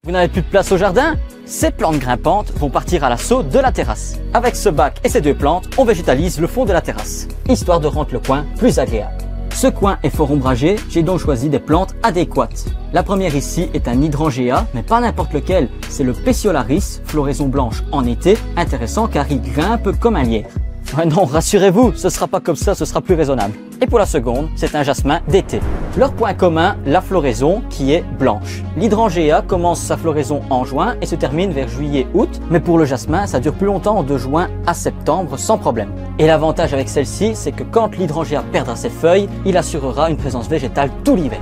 Vous n'avez plus de place au jardin? Ces plantes grimpantes vont partir à l'assaut de la terrasse. Avec ce bac et ces deux plantes, on végétalise le fond de la terrasse, histoire de rendre le coin plus agréable. Ce coin est fort ombragé, j'ai donc choisi des plantes adéquates. La première ici est un hydrangea, mais pas n'importe lequel, c'est le Peciolaris, floraison blanche en été, intéressant car il grimpe comme un lierre. Ouais non, rassurez-vous, ce sera pas comme ça, ce sera plus raisonnable. Et pour la seconde, c'est un jasmin d'été. Leur point commun, la floraison qui est blanche. L'hydrangea commence sa floraison en juin et se termine vers juillet-août, mais pour le jasmin, ça dure plus longtemps de juin à septembre sans problème. Et l'avantage avec celle-ci, c'est que quand l'hydrangea perdra ses feuilles, il assurera une présence végétale tout l'hiver.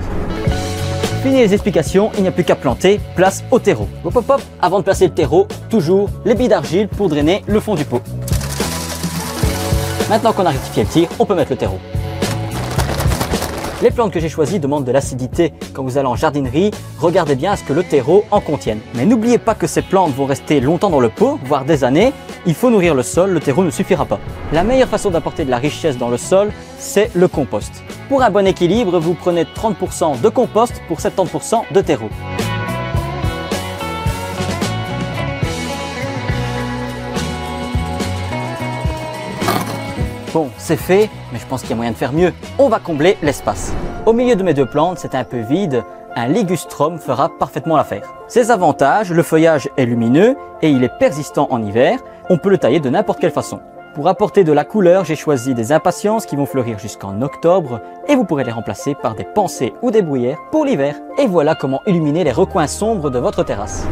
Fini les explications, il n'y a plus qu'à planter, place au terreau. Hop hop hop, avant de placer le terreau, toujours les billes d'argile pour drainer le fond du pot. Maintenant qu'on a rectifié le tir, on peut mettre le terreau. Les plantes que j'ai choisies demandent de l'acidité. Quand vous allez en jardinerie, regardez bien à ce que le terreau en contienne. Mais n'oubliez pas que ces plantes vont rester longtemps dans le pot, voire des années. Il faut nourrir le sol, le terreau ne suffira pas. La meilleure façon d'apporter de la richesse dans le sol, c'est le compost. Pour un bon équilibre, vous prenez 30% de compost pour 70% de terreau. Bon, c'est fait, mais je pense qu'il y a moyen de faire mieux. On va combler l'espace. Au milieu de mes deux plantes, c'est un peu vide, un ligustrum fera parfaitement l'affaire. Ses avantages, le feuillage est lumineux et il est persistant en hiver. On peut le tailler de n'importe quelle façon. Pour apporter de la couleur, j'ai choisi des impatiences qui vont fleurir jusqu'en octobre et vous pourrez les remplacer par des pensées ou des bruyères pour l'hiver. Et voilà comment illuminer les recoins sombres de votre terrasse.